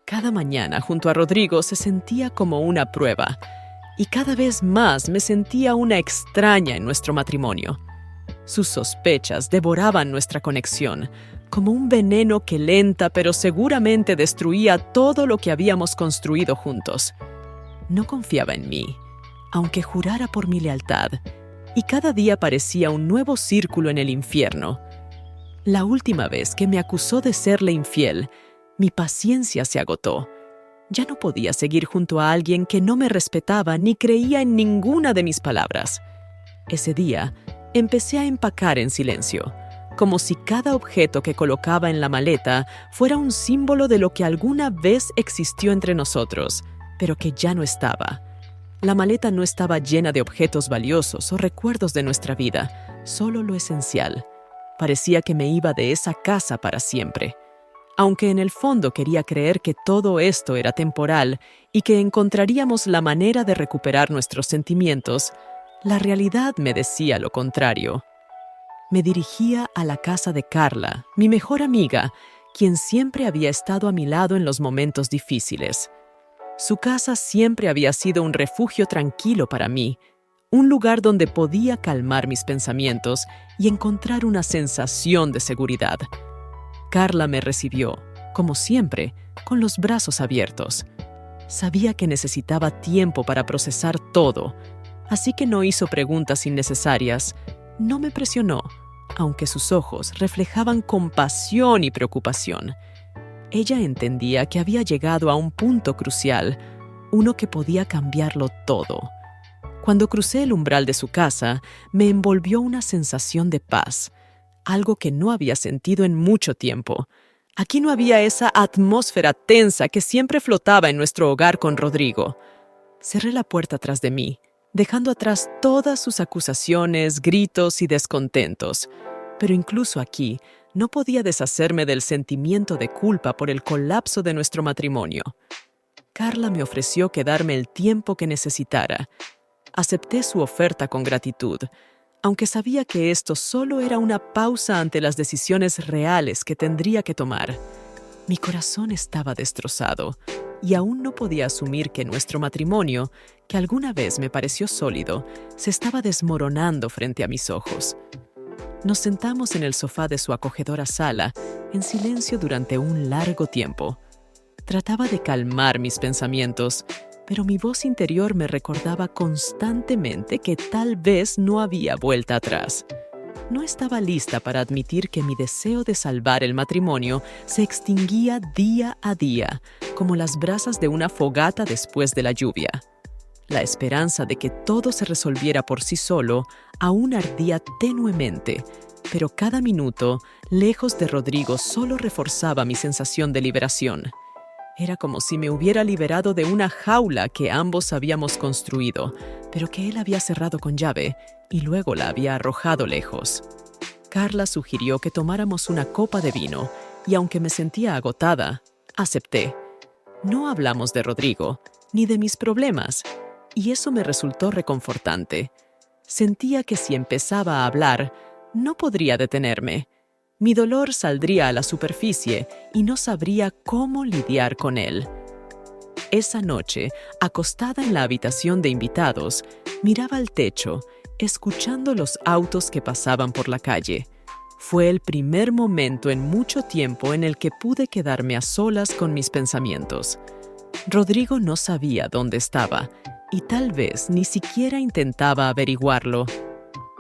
Cada mañana junto a Rodrigo se sentía como una prueba, y cada vez más me sentía una extraña en nuestro matrimonio. Sus sospechas devoraban nuestra conexión, como un veneno que lenta pero seguramente destruía todo lo que habíamos construido juntos. No confiaba en mí, aunque jurara por mi lealtad, y cada día parecía un nuevo círculo en el infierno. La última vez que me acusó de serle infiel, mi paciencia se agotó. Ya no podía seguir junto a alguien que no me respetaba ni creía en ninguna de mis palabras. Ese día, empecé a empacar en silencio, como si cada objeto que colocaba en la maleta fuera un símbolo de lo que alguna vez existió entre nosotros, pero que ya no estaba. La maleta no estaba llena de objetos valiosos o recuerdos de nuestra vida, solo lo esencial. Parecía que me iba de esa casa para siempre. Aunque en el fondo quería creer que todo esto era temporal y que encontraríamos la manera de recuperar nuestros sentimientos, la realidad me decía lo contrario. Me dirigía a la casa de Carla, mi mejor amiga, quien siempre había estado a mi lado en los momentos difíciles. Su casa siempre había sido un refugio tranquilo para mí, un lugar donde podía calmar mis pensamientos y encontrar una sensación de seguridad. Carla me recibió, como siempre, con los brazos abiertos. Sabía que necesitaba tiempo para procesar todo, así que no hizo preguntas innecesarias. No me presionó, aunque sus ojos reflejaban compasión y preocupación. Ella entendía que había llegado a un punto crucial, uno que podía cambiarlo todo. Cuando crucé el umbral de su casa, me envolvió una sensación de paz, algo que no había sentido en mucho tiempo. Aquí no había esa atmósfera tensa que siempre flotaba en nuestro hogar con Rodrigo. Cerré la puerta tras de mí, dejando atrás todas sus acusaciones, gritos y descontentos. Pero incluso aquí, no podía deshacerme del sentimiento de culpa por el colapso de nuestro matrimonio. Carla me ofreció quedarme el tiempo que necesitara. Acepté su oferta con gratitud, aunque sabía que esto solo era una pausa ante las decisiones reales que tendría que tomar. Mi corazón estaba destrozado y aún no podía asumir que nuestro matrimonio, que alguna vez me pareció sólido, se estaba desmoronando frente a mis ojos. Nos sentamos en el sofá de su acogedora sala, en silencio durante un largo tiempo. Trataba de calmar mis pensamientos, pero mi voz interior me recordaba constantemente que tal vez no había vuelta atrás. No estaba lista para admitir que mi deseo de salvar el matrimonio se extinguía día a día, como las brasas de una fogata después de la lluvia. La esperanza de que todo se resolviera por sí solo aún ardía tenuemente, pero cada minuto, lejos de Rodrigo, solo reforzaba mi sensación de liberación. Era como si me hubiera liberado de una jaula que ambos habíamos construido, pero que él había cerrado con llave y luego la había arrojado lejos. Carla sugirió que tomáramos una copa de vino, y aunque me sentía agotada, acepté. No hablamos de Rodrigo, ni de mis problemas, y eso me resultó reconfortante. Sentía que si empezaba a hablar, no podría detenerme. Mi dolor saldría a la superficie y no sabría cómo lidiar con él. Esa noche, acostada en la habitación de invitados, miraba al techo, escuchando los autos que pasaban por la calle. Fue el primer momento en mucho tiempo en el que pude quedarme a solas con mis pensamientos. Rodrigo no sabía dónde estaba y tal vez ni siquiera intentaba averiguarlo.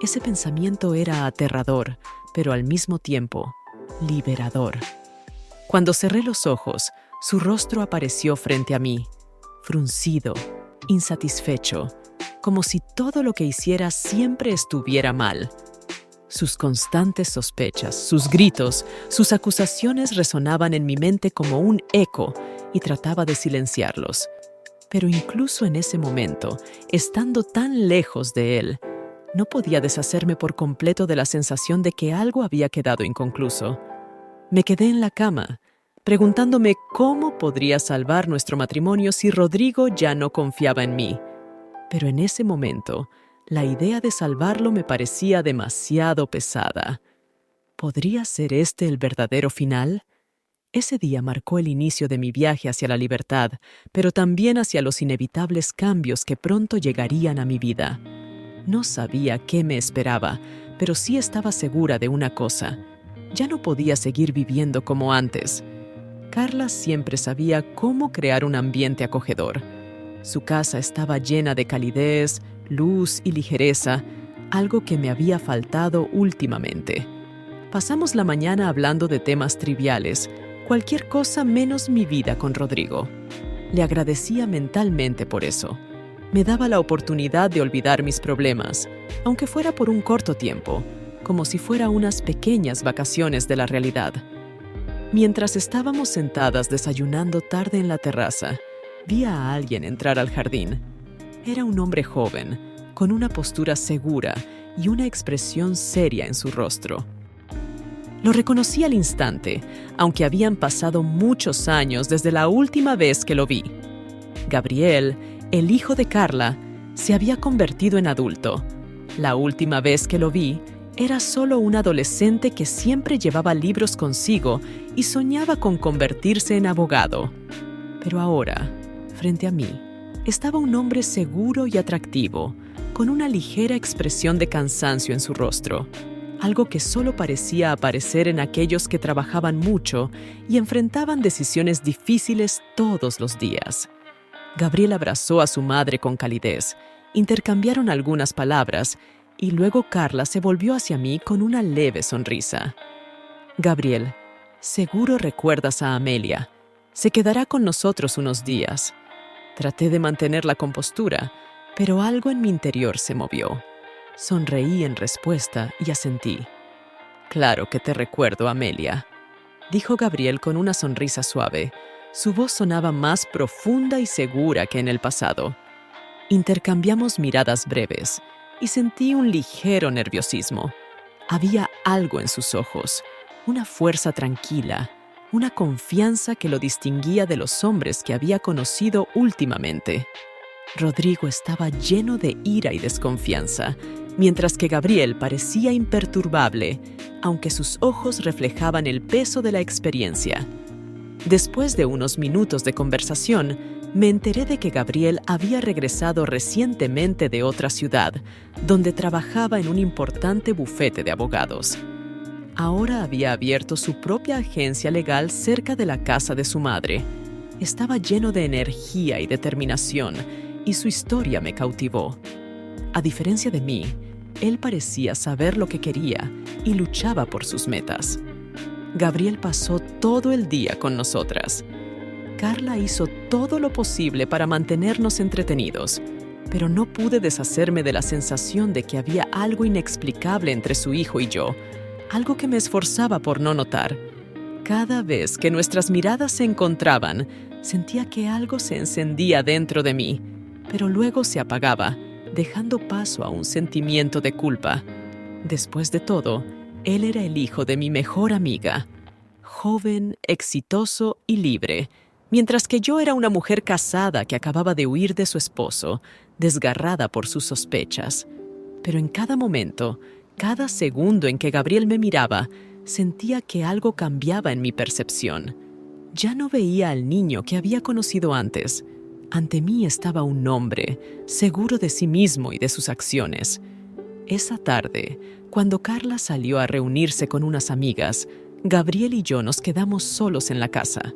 Ese pensamiento era aterrador, pero al mismo tiempo liberador. Cuando cerré los ojos, su rostro apareció frente a mí, fruncido, insatisfecho, como si todo lo que hiciera siempre estuviera mal. Sus constantes sospechas, sus gritos, sus acusaciones resonaban en mi mente como un eco y trataba de silenciarlos. Pero incluso en ese momento, estando tan lejos de él, no podía deshacerme por completo de la sensación de que algo había quedado inconcluso. Me quedé en la cama, preguntándome cómo podría salvar nuestro matrimonio si Rodrigo ya no confiaba en mí. Pero en ese momento, la idea de salvarlo me parecía demasiado pesada. ¿Podría ser este el verdadero final? Ese día marcó el inicio de mi viaje hacia la libertad, pero también hacia los inevitables cambios que pronto llegarían a mi vida. No sabía qué me esperaba, pero sí estaba segura de una cosa: ya no podía seguir viviendo como antes. Carla siempre sabía cómo crear un ambiente acogedor. Su casa estaba llena de calidez, luz y ligereza, algo que me había faltado últimamente. Pasamos la mañana hablando de temas triviales, cualquier cosa menos mi vida con Rodrigo. Le agradecía mentalmente por eso. Me daba la oportunidad de olvidar mis problemas, aunque fuera por un corto tiempo, como si fuera unas pequeñas vacaciones de la realidad. Mientras estábamos sentadas desayunando tarde en la terraza, vi a alguien entrar al jardín. Era un hombre joven, con una postura segura y una expresión seria en su rostro. Lo reconocí al instante, aunque habían pasado muchos años desde la última vez que lo vi. Gabriel, el hijo de Carla, se había convertido en adulto. La última vez que lo vi, era solo un adolescente que siempre llevaba libros consigo y soñaba con convertirse en abogado. Pero ahora, frente a mí, estaba un hombre seguro y atractivo, con una ligera expresión de cansancio en su rostro, algo que solo parecía aparecer en aquellos que trabajaban mucho y enfrentaban decisiones difíciles todos los días. Gabriel abrazó a su madre con calidez, intercambiaron algunas palabras y luego Carla se volvió hacia mí con una leve sonrisa. Gabriel, seguro recuerdas a Amelia. Se quedará con nosotros unos días. Traté de mantener la compostura, pero algo en mi interior se movió. Sonreí en respuesta y asentí. Claro que te recuerdo, Amelia, dijo Gabriel con una sonrisa suave. Su voz sonaba más profunda y segura que en el pasado. Intercambiamos miradas breves y sentí un ligero nerviosismo. Había algo en sus ojos, una fuerza tranquila, una confianza que lo distinguía de los hombres que había conocido últimamente. Rodrigo estaba lleno de ira y desconfianza, mientras que Gabriel parecía imperturbable, aunque sus ojos reflejaban el peso de la experiencia. Después de unos minutos de conversación, me enteré de que Gabriel había regresado recientemente de otra ciudad, donde trabajaba en un importante bufete de abogados. Ahora había abierto su propia agencia legal cerca de la casa de su madre. Estaba lleno de energía y determinación, y su historia me cautivó. A diferencia de mí, él parecía saber lo que quería y luchaba por sus metas. Gabriel pasó todo el día con nosotras. Carla hizo todo lo posible para mantenernos entretenidos, pero no pude deshacerme de la sensación de que había algo inexplicable entre su hijo y yo, algo que me esforzaba por no notar. Cada vez que nuestras miradas se encontraban, sentía que algo se encendía dentro de mí, pero luego se apagaba, dejando paso a un sentimiento de culpa. Después de todo, él era el hijo de mi mejor amiga, joven, exitoso y libre, mientras que yo era una mujer casada que acababa de huir de su esposo, desgarrada por sus sospechas. Pero en cada momento, cada segundo en que Gabriel me miraba, sentía que algo cambiaba en mi percepción. Ya no veía al niño que había conocido antes. Ante mí estaba un hombre, seguro de sí mismo y de sus acciones. Esa tarde, cuando Carla salió a reunirse con unas amigas, Gabriel y yo nos quedamos solos en la casa.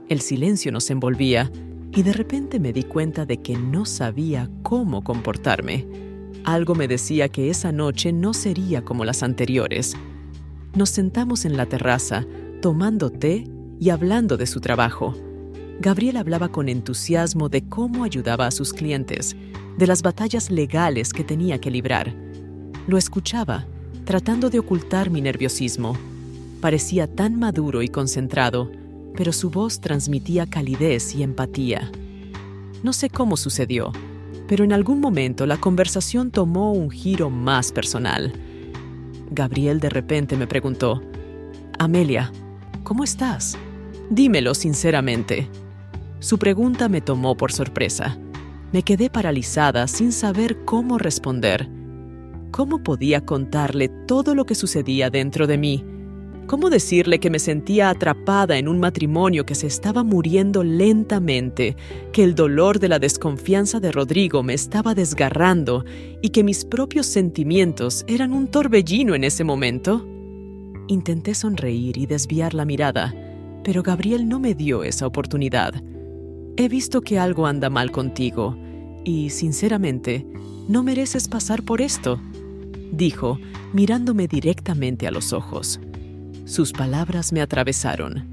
El silencio nos envolvía y de repente me di cuenta de que no sabía cómo comportarme. Algo me decía que esa noche no sería como las anteriores. Nos sentamos en la terraza, tomando té y hablando de su trabajo. Gabriel hablaba con entusiasmo de cómo ayudaba a sus clientes, de las batallas legales que tenía que librar. Lo escuchaba, tratando de ocultar mi nerviosismo. Parecía tan maduro y concentrado, pero su voz transmitía calidez y empatía. No sé cómo sucedió, pero en algún momento la conversación tomó un giro más personal. Gabriel de repente me preguntó: «Amelia, ¿cómo estás? Dímelo sinceramente». Su pregunta me tomó por sorpresa. Me quedé paralizada sin saber cómo responder. ¿Cómo podía contarle todo lo que sucedía dentro de mí? ¿Cómo decirle que me sentía atrapada en un matrimonio que se estaba muriendo lentamente, que el dolor de la desconfianza de Rodrigo me estaba desgarrando y que mis propios sentimientos eran un torbellino en ese momento? Intenté sonreír y desviar la mirada, pero Gabriel no me dio esa oportunidad. He visto que algo anda mal contigo y, sinceramente, no mereces pasar por esto, dijo, mirándome directamente a los ojos. Sus palabras me atravesaron.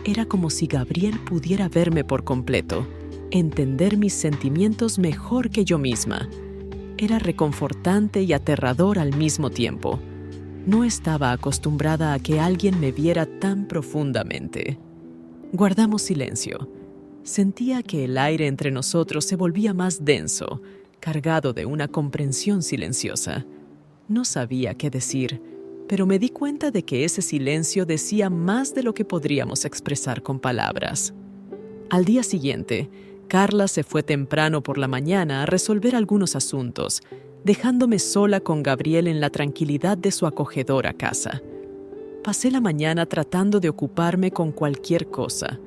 Era como si Gabriel pudiera verme por completo, entender mis sentimientos mejor que yo misma. Era reconfortante y aterrador al mismo tiempo. No estaba acostumbrada a que alguien me viera tan profundamente. Guardamos silencio. Sentía que el aire entre nosotros se volvía más denso, cargado de una comprensión silenciosa. No sabía qué decir, pero me di cuenta de que ese silencio decía más de lo que podríamos expresar con palabras. Al día siguiente, Carla se fue temprano por la mañana a resolver algunos asuntos, dejándome sola con Gabriel en la tranquilidad de su acogedora casa. Pasé la mañana tratando de ocuparme con cualquier cosa: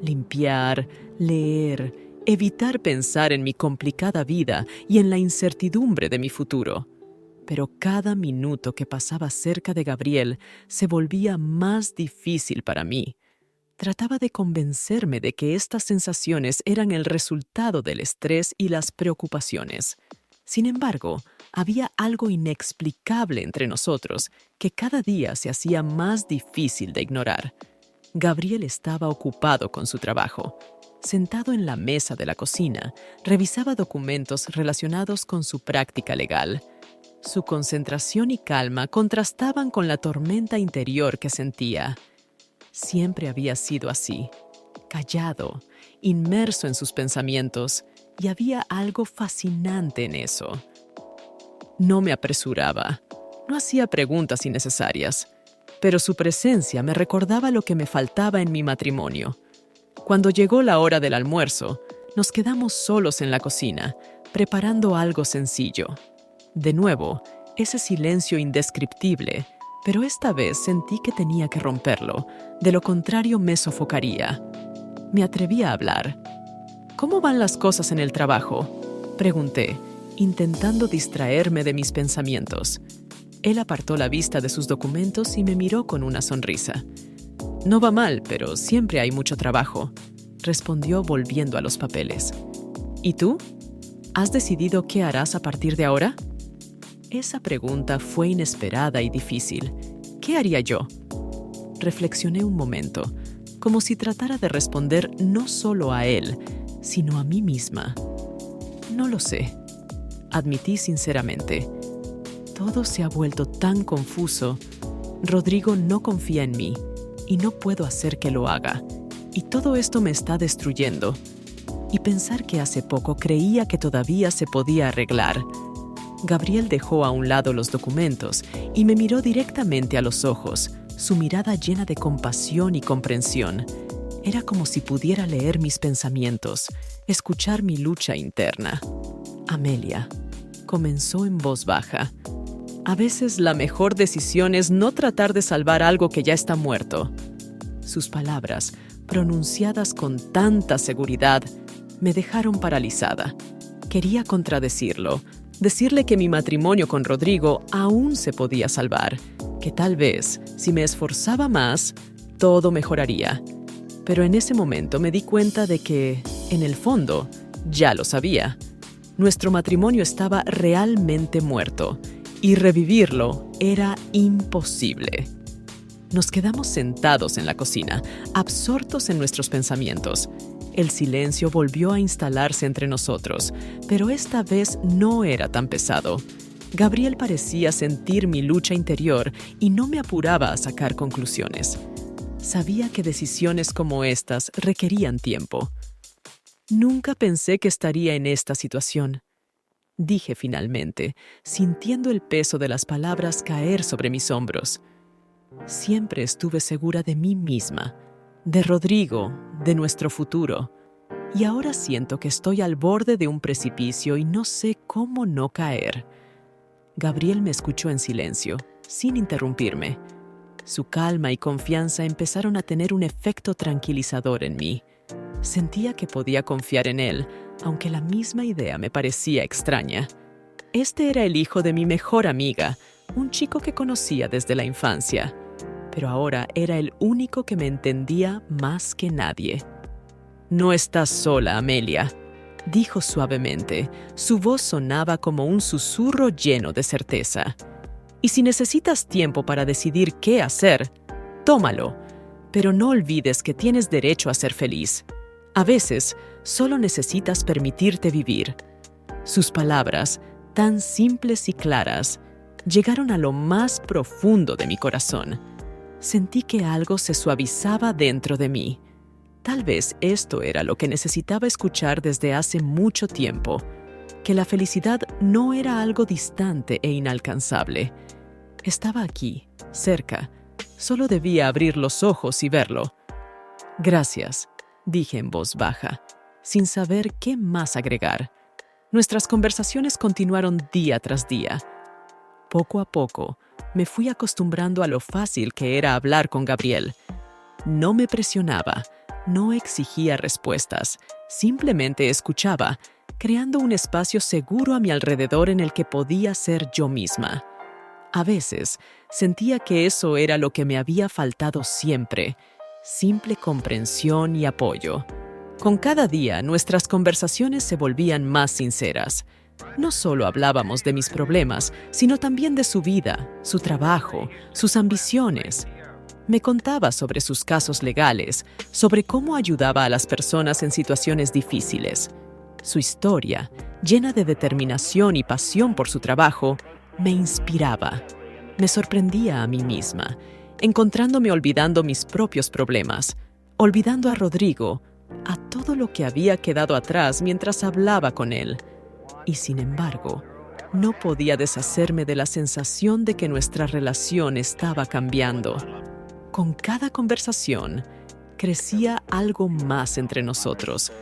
limpiar, leer, evitar pensar en mi complicada vida y en la incertidumbre de mi futuro. Pero cada minuto que pasaba cerca de Gabriel se volvía más difícil para mí. Trataba de convencerme de que estas sensaciones eran el resultado del estrés y las preocupaciones. Sin embargo, había algo inexplicable entre nosotros que cada día se hacía más difícil de ignorar. Gabriel estaba ocupado con su trabajo. Sentado en la mesa de la cocina, revisaba documentos relacionados con su práctica legal. Su concentración y calma contrastaban con la tormenta interior que sentía. Siempre había sido así, callado, inmerso en sus pensamientos, y había algo fascinante en eso. No me apresuraba, no hacía preguntas innecesarias, pero su presencia me recordaba lo que me faltaba en mi matrimonio. Cuando llegó la hora del almuerzo, nos quedamos solos en la cocina, preparando algo sencillo. De nuevo, ese silencio indescriptible, pero esta vez sentí que tenía que romperlo, de lo contrario me sofocaría. Me atreví a hablar. ¿Cómo van las cosas en el trabajo?, pregunté, intentando distraerme de mis pensamientos. Él apartó la vista de sus documentos y me miró con una sonrisa. No va mal, pero siempre hay mucho trabajo, respondió volviendo a los papeles. ¿Y tú? ¿Has decidido qué harás a partir de ahora? Esa pregunta fue inesperada y difícil. ¿Qué haría yo? Reflexioné un momento, como si tratara de responder no solo a él, sino a mí misma. No lo sé, admití sinceramente. Todo se ha vuelto tan confuso. Rodrigo no confía en mí y no puedo hacer que lo haga. Y todo esto me está destruyendo. Y pensar que hace poco creía que todavía se podía arreglar. Gabriel dejó a un lado los documentos y me miró directamente a los ojos, su mirada llena de compasión y comprensión. Era como si pudiera leer mis pensamientos, escuchar mi lucha interna. Amelia, comenzó en voz baja. A veces la mejor decisión es no tratar de salvar algo que ya está muerto. Sus palabras, pronunciadas con tanta seguridad, me dejaron paralizada. Quería contradecirlo, decirle que mi matrimonio con Rodrigo aún se podía salvar, que tal vez, si me esforzaba más, todo mejoraría. Pero en ese momento me di cuenta de que, en el fondo, ya lo sabía. Nuestro matrimonio estaba realmente muerto, y revivirlo era imposible. Nos quedamos sentados en la cocina, absortos en nuestros pensamientos. El silencio volvió a instalarse entre nosotros, pero esta vez no era tan pesado. Gabriel parecía sentir mi lucha interior y no me apuraba a sacar conclusiones. Sabía que decisiones como estas requerían tiempo. Nunca pensé que estaría en esta situación, dije finalmente, sintiendo el peso de las palabras caer sobre mis hombros. Siempre estuve segura de mí misma, de Rodrigo, de nuestro futuro. Y ahora siento que estoy al borde de un precipicio y no sé cómo no caer. Gabriel me escuchó en silencio, sin interrumpirme. Su calma y confianza empezaron a tener un efecto tranquilizador en mí. Sentía que podía confiar en él, aunque la misma idea me parecía extraña. Este era el hijo de mi mejor amiga, un chico que conocía desde la infancia, pero ahora era el único que me entendía más que nadie. «No estás sola, Amelia», dijo suavemente. Su voz sonaba como un susurro lleno de certeza. «Y si necesitas tiempo para decidir qué hacer, tómalo, pero no olvides que tienes derecho a ser feliz. A veces, solo necesitas permitirte vivir». Sus palabras, tan simples y claras, llegaron a lo más profundo de mi corazón. Sentí que algo se suavizaba dentro de mí. Tal vez esto era lo que necesitaba escuchar desde hace mucho tiempo, que la felicidad no era algo distante e inalcanzable. Estaba aquí, cerca. Solo debía abrir los ojos y verlo. «Gracias», dije en voz baja, sin saber qué más agregar. Nuestras conversaciones continuaron día tras día. Poco a poco, me fui acostumbrando a lo fácil que era hablar con Gabriel. No me presionaba, no exigía respuestas, simplemente escuchaba, creando un espacio seguro a mi alrededor en el que podía ser yo misma. A veces, sentía que eso era lo que me había faltado siempre: simple comprensión y apoyo. Con cada día, nuestras conversaciones se volvían más sinceras. No solo hablábamos de mis problemas, sino también de su vida, su trabajo, sus ambiciones. Me contaba sobre sus casos legales, sobre cómo ayudaba a las personas en situaciones difíciles. Su historia, llena de determinación y pasión por su trabajo, me inspiraba. Me sorprendía a mí misma, encontrándome olvidando mis propios problemas, olvidando a Rodrigo, a todo lo que había quedado atrás mientras hablaba con él. Y sin embargo, no podía deshacerme de la sensación de que nuestra relación estaba cambiando. Con cada conversación, crecía algo más entre nosotros,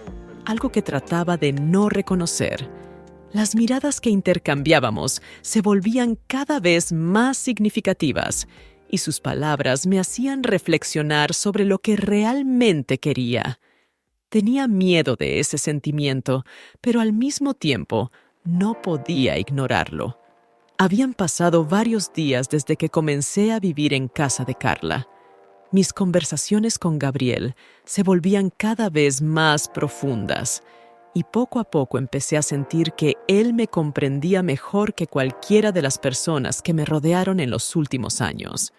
algo que trataba de no reconocer. Las miradas que intercambiábamos se volvían cada vez más significativas, y sus palabras me hacían reflexionar sobre lo que realmente quería. Tenía miedo de ese sentimiento, pero al mismo tiempo no podía ignorarlo. Habían pasado varios días desde que comencé a vivir en casa de Carla. Mis conversaciones con Gabriel se volvían cada vez más profundas, y poco a poco empecé a sentir que él me comprendía mejor que cualquiera de las personas que me rodearon en los últimos años.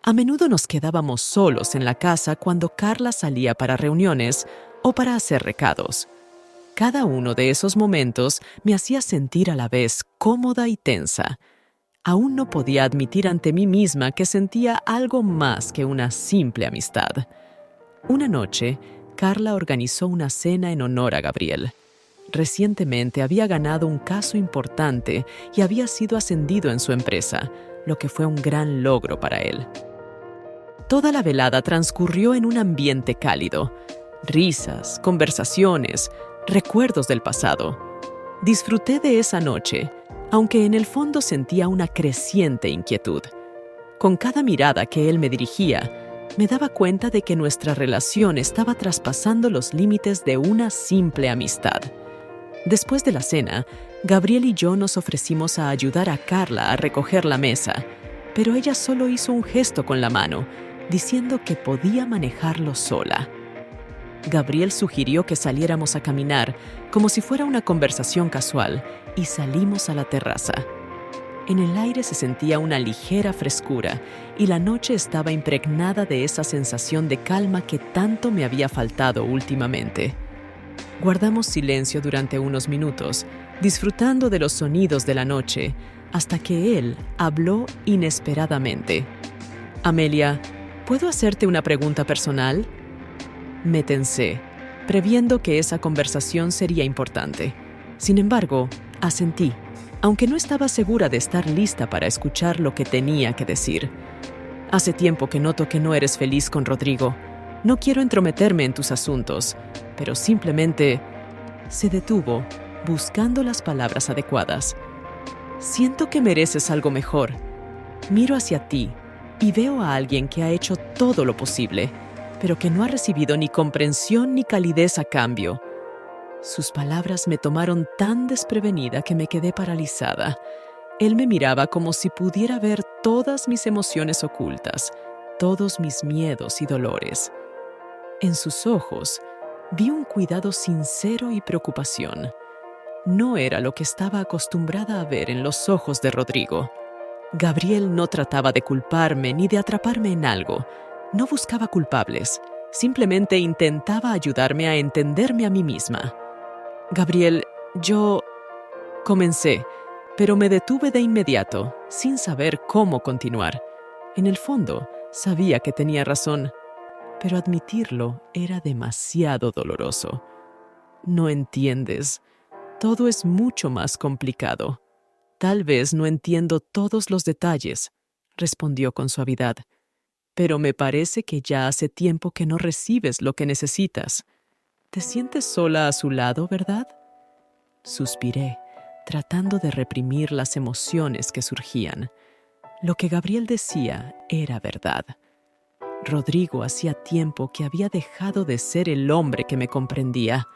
A menudo nos quedábamos solos en la casa cuando Carla salía para reuniones o para hacer recados. Cada uno de esos momentos me hacía sentir a la vez cómoda y tensa. Aún no podía admitir ante mí misma que sentía algo más que una simple amistad. Una noche, Carla organizó una cena en honor a Gabriel. Recientemente había ganado un caso importante y había sido ascendido en su empresa, lo que fue un gran logro para él. Toda la velada transcurrió en un ambiente cálido. Risas, conversaciones, recuerdos del pasado. Disfruté de esa noche, aunque en el fondo sentía una creciente inquietud. Con cada mirada que él me dirigía, me daba cuenta de que nuestra relación estaba traspasando los límites de una simple amistad. Después de la cena, Gabriel y yo nos ofrecimos a ayudar a Carla a recoger la mesa, pero ella solo hizo un gesto con la mano, diciendo que podía manejarlo sola. Gabriel sugirió que saliéramos a caminar, como si fuera una conversación casual, y salimos a la terraza. En el aire se sentía una ligera frescura, y la noche estaba impregnada de esa sensación de calma que tanto me había faltado últimamente. Guardamos silencio durante unos minutos, disfrutando de los sonidos de la noche, hasta que él habló inesperadamente. «Amelia, ¿puedo hacerte una pregunta personal?». Me tensé, previendo que esa conversación sería importante. Sin embargo, asentí, aunque no estaba segura de estar lista para escuchar lo que tenía que decir. «Hace tiempo que noto que no eres feliz con Rodrigo. No quiero entrometerme en tus asuntos, pero simplemente…». Se detuvo, buscando las palabras adecuadas. «Siento que mereces algo mejor. Miro hacia ti, Y veo a alguien que ha hecho todo lo posible, pero que no ha recibido ni comprensión ni calidez a cambio. Sus palabras me tomaron tan desprevenida que me quedé paralizada. Él me miraba como si pudiera ver todas mis emociones ocultas, todos mis miedos y dolores. En sus ojos vi un cuidado sincero y preocupación. No era lo que estaba acostumbrada a ver en los ojos de Rodrigo. Gabriel no trataba de culparme ni de atraparme en algo. No buscaba culpables. Simplemente intentaba ayudarme a entenderme a mí misma. Gabriel, comencé, pero me detuve de inmediato, sin saber cómo continuar. En el fondo, sabía que tenía razón, pero admitirlo era demasiado doloroso. No entiendes. Todo es mucho más complicado. Tal vez no entiendo todos los detalles, respondió con suavidad, pero me parece que ya hace tiempo que no recibes lo que necesitas. ¿Te sientes sola a su lado, verdad? Suspiré, tratando de reprimir las emociones que surgían. Lo que Gabriel decía era verdad. Rodrigo hacía tiempo que había dejado de ser el hombre que me comprendía.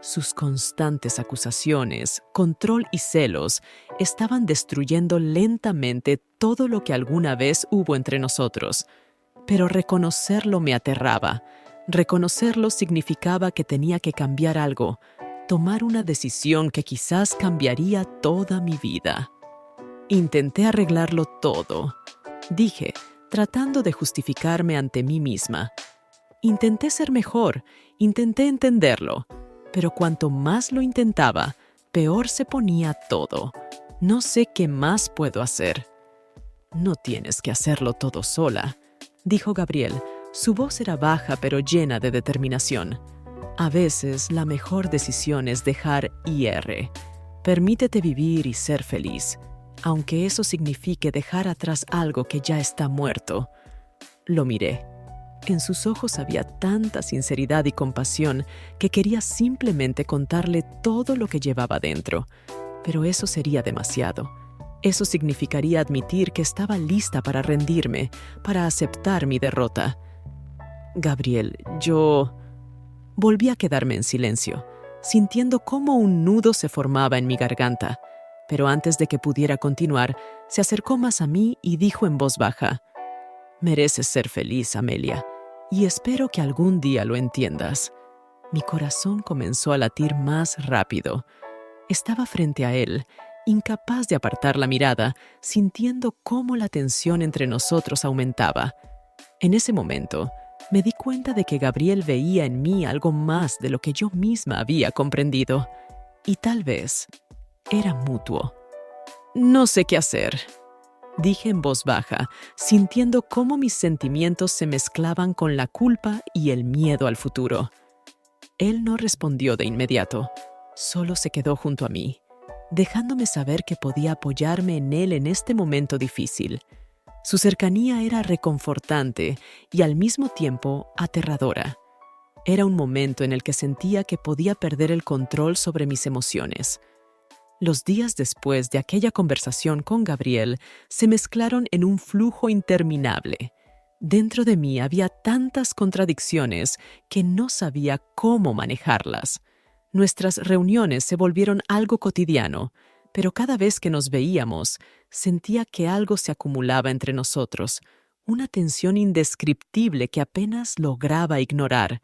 Sus constantes acusaciones, control y celos estaban destruyendo lentamente todo lo que alguna vez hubo entre nosotros. Pero reconocerlo me aterraba. Reconocerlo significaba que tenía que cambiar algo, tomar una decisión que quizás cambiaría toda mi vida. Intenté arreglarlo todo, dije, tratando de justificarme ante mí misma. Intenté ser mejor, intenté entenderlo, pero cuanto más lo intentaba, peor se ponía todo. No sé qué más puedo hacer. No tienes que hacerlo todo sola, dijo Gabriel. Su voz era baja pero llena de determinación. A veces la mejor decisión es dejar ir. Permítete vivir y ser feliz, aunque eso signifique dejar atrás algo que ya está muerto. Lo miré. En sus ojos había tanta sinceridad y compasión que quería simplemente contarle todo lo que llevaba dentro. Pero eso sería demasiado. Eso significaría admitir que estaba lista para rendirme, para aceptar mi derrota. Gabriel, Volví a quedarme en silencio, sintiendo cómo un nudo se formaba en mi garganta. Pero antes de que pudiera continuar, se acercó más a mí y dijo en voz baja: «Mereces ser feliz, Amelia, y espero que algún día lo entiendas». Mi corazón comenzó a latir más rápido. Estaba frente a él, incapaz de apartar la mirada, sintiendo cómo la tensión entre nosotros aumentaba. En ese momento, me di cuenta de que Gabriel veía en mí algo más de lo que yo misma había comprendido. Y tal vez era mutuo. «No sé qué hacer», dije en voz baja, sintiendo cómo mis sentimientos se mezclaban con la culpa y el miedo al futuro. Él no respondió de inmediato, solo se quedó junto a mí, dejándome saber que podía apoyarme en él en este momento difícil. Su cercanía era reconfortante y al mismo tiempo aterradora. Era un momento en el que sentía que podía perder el control sobre mis emociones. Los días después de aquella conversación con Gabriel se mezclaron en un flujo interminable. Dentro de mí había tantas contradicciones que no sabía cómo manejarlas. Nuestras reuniones se volvieron algo cotidiano, pero cada vez que nos veíamos, sentía que algo se acumulaba entre nosotros, una tensión indescriptible que apenas lograba ignorar.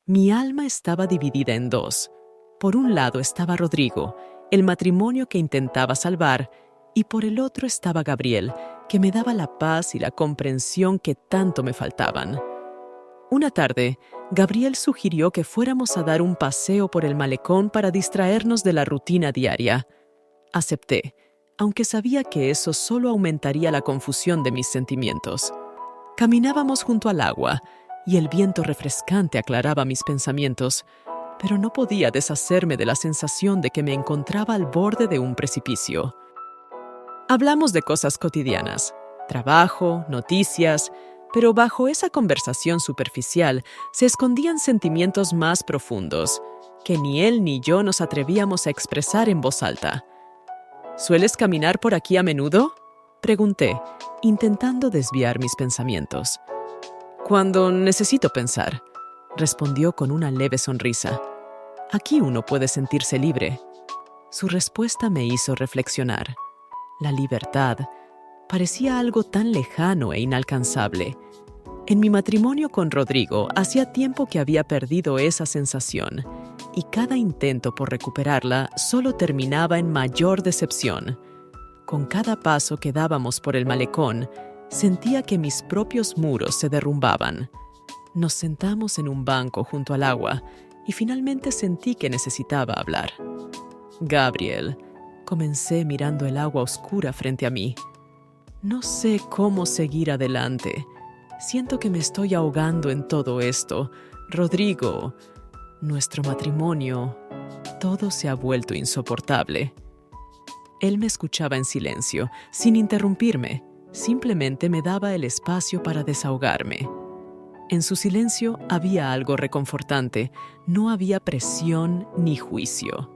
Mi alma estaba dividida en dos. Por un lado estaba Rodrigo, el matrimonio que intentaba salvar, y por el otro estaba Gabriel, que me daba la paz y la comprensión que tanto me faltaban. Una tarde, Gabriel sugirió que fuéramos a dar un paseo por el malecón para distraernos de la rutina diaria. Acepté, aunque sabía que eso solo aumentaría la confusión de mis sentimientos. Caminábamos junto al agua, y el viento refrescante aclaraba mis pensamientos, pero no podía deshacerme de la sensación de que me encontraba al borde de un precipicio. Hablamos de cosas cotidianas, trabajo, noticias, pero bajo esa conversación superficial se escondían sentimientos más profundos, que ni él ni yo nos atrevíamos a expresar en voz alta. «¿Sueles caminar por aquí a menudo?», pregunté, intentando desviar mis pensamientos. «Cuando necesito pensar», respondió con una leve sonrisa. «Aquí uno puede sentirse libre». Su respuesta me hizo reflexionar. La libertad parecía algo tan lejano e inalcanzable. En mi matrimonio con Rodrigo hacía tiempo que había perdido esa sensación, y cada intento por recuperarla solo terminaba en mayor decepción. Con cada paso que dábamos por el malecón, sentía que mis propios muros se derrumbaban. Nos sentamos en un banco junto al agua y finalmente sentí que necesitaba hablar. «Gabriel», comencé mirando el agua oscura frente a mí. «No sé cómo seguir adelante. Siento que me estoy ahogando en todo esto. Rodrigo, nuestro matrimonio, todo se ha vuelto insoportable». Él me escuchaba en silencio, sin interrumpirme. Simplemente me daba el espacio para desahogarme. En su silencio había algo reconfortante. No había presión ni juicio.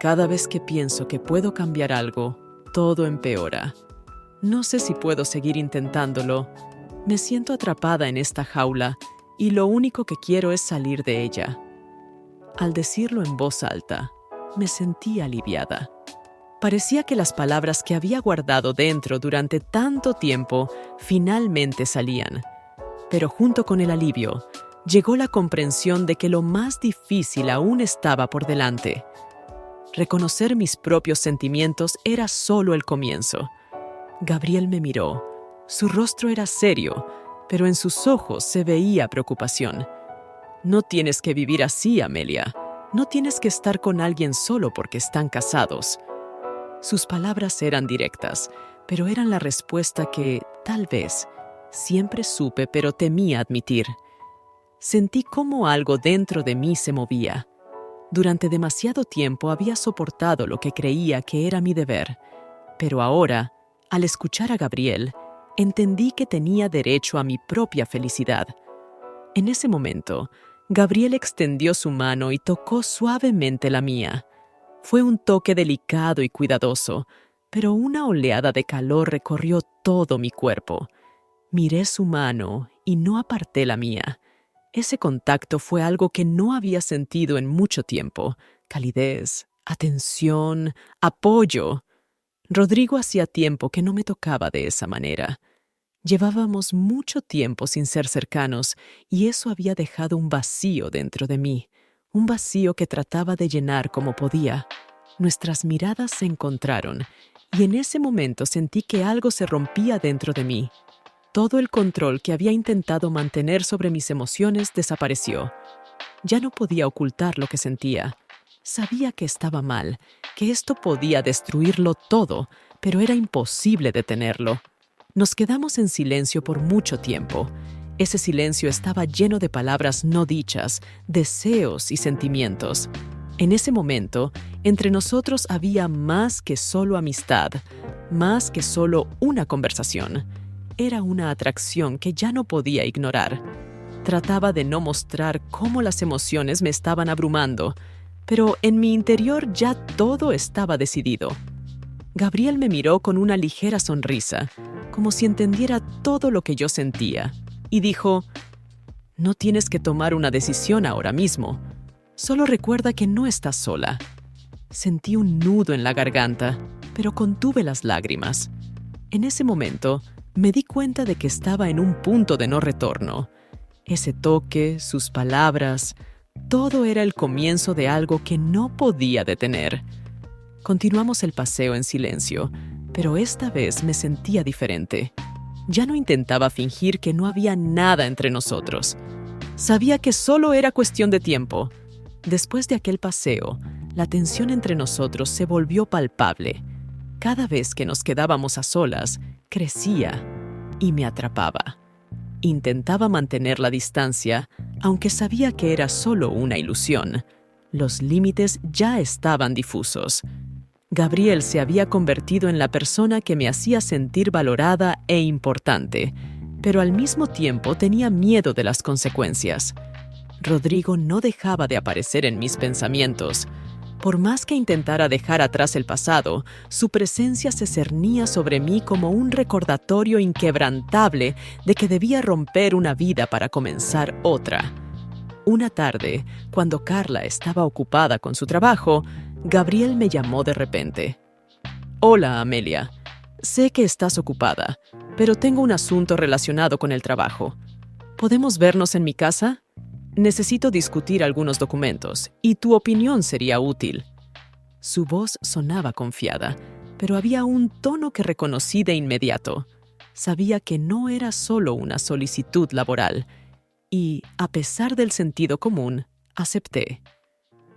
«Cada vez que pienso que puedo cambiar algo, todo empeora. No sé si puedo seguir intentándolo. Me siento atrapada en esta jaula y lo único que quiero es salir de ella». Al decirlo en voz alta, me sentí aliviada. Parecía que las palabras que había guardado dentro durante tanto tiempo finalmente salían. Pero junto con el alivio, llegó la comprensión de que lo más difícil aún estaba por delante. Reconocer mis propios sentimientos era solo el comienzo. Gabriel me miró. Su rostro era serio, pero en sus ojos se veía preocupación. «No tienes que vivir así, Amelia. No tienes que estar con alguien solo porque están casados». Sus palabras eran directas, pero eran la respuesta que, tal vez, siempre supe pero temía admitir. Sentí cómo algo dentro de mí se movía. Durante demasiado tiempo había soportado lo que creía que era mi deber, pero ahora, al escuchar a Gabriel, entendí que tenía derecho a mi propia felicidad. En ese momento, Gabriel extendió su mano y tocó suavemente la mía. Fue un toque delicado y cuidadoso, pero una oleada de calor recorrió todo mi cuerpo. Miré su mano y no aparté la mía. Ese contacto fue algo que no había sentido en mucho tiempo. Calidez, atención, apoyo. Rodrigo hacía tiempo que no me tocaba de esa manera. Llevábamos mucho tiempo sin ser cercanos y eso había dejado un vacío dentro de mí. Un vacío que trataba de llenar como podía. Nuestras miradas se encontraron y en ese momento sentí que algo se rompía dentro de mí. Todo el control que había intentado mantener sobre mis emociones desapareció. Ya no podía ocultar lo que sentía. Sabía que estaba mal, que esto podía destruirlo todo, pero era imposible detenerlo. Nos quedamos en silencio por mucho tiempo. Ese silencio estaba lleno de palabras no dichas, deseos y sentimientos. En ese momento, entre nosotros había más que solo amistad, más que solo una conversación. Era una atracción que ya no podía ignorar. Trataba de no mostrar cómo las emociones me estaban abrumando, pero en mi interior ya todo estaba decidido. Gabriel me miró con una ligera sonrisa, como si entendiera todo lo que yo sentía. Y dijo, «No tienes que tomar una decisión ahora mismo. Solo recuerda que no estás sola». Sentí un nudo en la garganta, pero contuve las lágrimas. En ese momento, me di cuenta de que estaba en un punto de no retorno. Ese toque, sus palabras, todo era el comienzo de algo que no podía detener. Continuamos el paseo en silencio, pero esta vez me sentía diferente. Ya no intentaba fingir que no había nada entre nosotros. Sabía que solo era cuestión de tiempo. Después de aquel paseo, la tensión entre nosotros se volvió palpable. Cada vez que nos quedábamos a solas, crecía y me atrapaba. Intentaba mantener la distancia, aunque sabía que era solo una ilusión. Los límites ya estaban difusos. Gabriel se había convertido en la persona que me hacía sentir valorada e importante, pero al mismo tiempo tenía miedo de las consecuencias. Rodrigo no dejaba de aparecer en mis pensamientos. Por más que intentara dejar atrás el pasado, su presencia se cernía sobre mí como un recordatorio inquebrantable de que debía romper una vida para comenzar otra. Una tarde, cuando Carla estaba ocupada con su trabajo, Gabriel me llamó de repente. «Hola, Amelia. Sé que estás ocupada, pero tengo un asunto relacionado con el trabajo. ¿Podemos vernos en mi casa? Necesito discutir algunos documentos, y tu opinión sería útil». Su voz sonaba confiada, pero había un tono que reconocí de inmediato. Sabía que no era solo una solicitud laboral, y, a pesar del sentido común, acepté.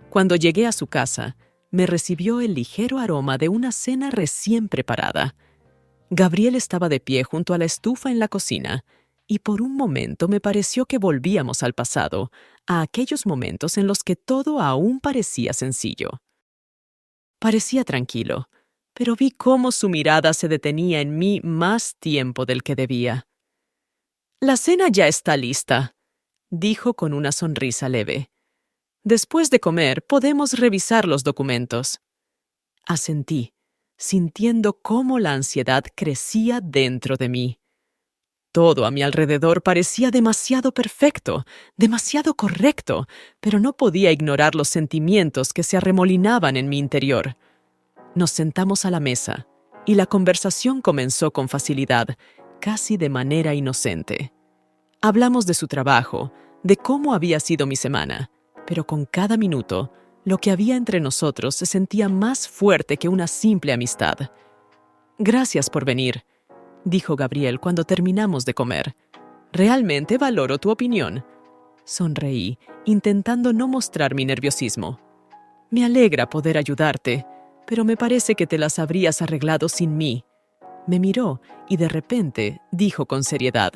Cuando llegué a su casa, me recibió el ligero aroma de una cena recién preparada. Gabriel estaba de pie junto a la estufa en la cocina, y por un momento me pareció que volvíamos al pasado, a aquellos momentos en los que todo aún parecía sencillo. Parecía tranquilo, pero vi cómo su mirada se detenía en mí más tiempo del que debía. «La cena ya está lista», dijo con una sonrisa leve. «Después de comer, podemos revisar los documentos». Asentí, sintiendo cómo la ansiedad crecía dentro de mí. Todo a mi alrededor parecía demasiado perfecto, demasiado correcto, pero no podía ignorar los sentimientos que se arremolinaban en mi interior. Nos sentamos a la mesa, y la conversación comenzó con facilidad, casi de manera inocente. Hablamos de su trabajo, de cómo había sido mi semana, pero con cada minuto, lo que había entre nosotros se sentía más fuerte que una simple amistad. «Gracias por venir», dijo Gabriel cuando terminamos de comer. «Realmente valoro tu opinión». Sonreí, intentando no mostrar mi nerviosismo. «Me alegra poder ayudarte, pero me parece que te las habrías arreglado sin mí». Me miró y de repente dijo con seriedad: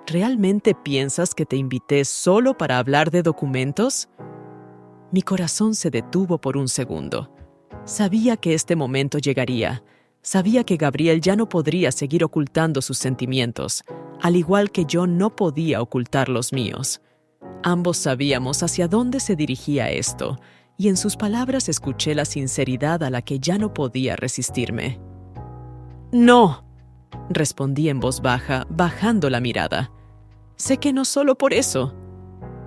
«¿Realmente piensas que te invité solo para hablar de documentos?». Mi corazón se detuvo por un segundo. Sabía que este momento llegaría. Sabía que Gabriel ya no podría seguir ocultando sus sentimientos, al igual que yo no podía ocultar los míos. Ambos sabíamos hacia dónde se dirigía esto, y en sus palabras escuché la sinceridad a la que ya no podía resistirme. «No», respondí en voz baja, bajando la mirada. «Sé que no solo por eso».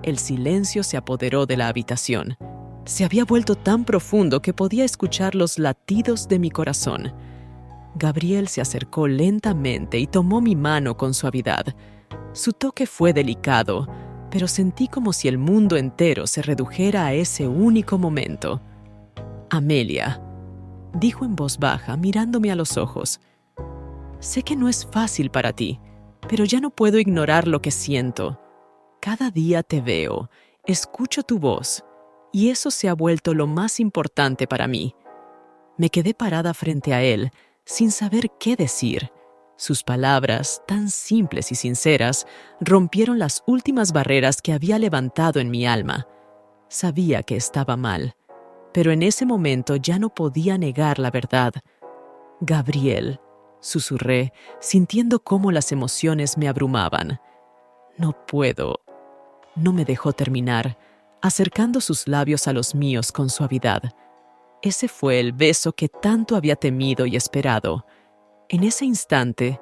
El silencio se apoderó de la habitación. Se había vuelto tan profundo que podía escuchar los latidos de mi corazón. Gabriel se acercó lentamente y tomó mi mano con suavidad. Su toque fue delicado, pero sentí como si el mundo entero se redujera a ese único momento. «Amelia», dijo en voz baja, mirándome a los ojos. «Sé que no es fácil para ti, pero ya no puedo ignorar lo que siento. Cada día te veo, escucho tu voz, y eso se ha vuelto lo más importante para mí». Me quedé parada frente a él, sin saber qué decir. Sus palabras, tan simples y sinceras, rompieron las últimas barreras que había levantado en mi alma. Sabía que estaba mal, pero en ese momento ya no podía negar la verdad. «Gabriel», susurré, sintiendo cómo las emociones me abrumaban. «No puedo». No me dejó terminar, acercando sus labios a los míos con suavidad. Ese fue el beso que tanto había temido y esperado. En ese instante,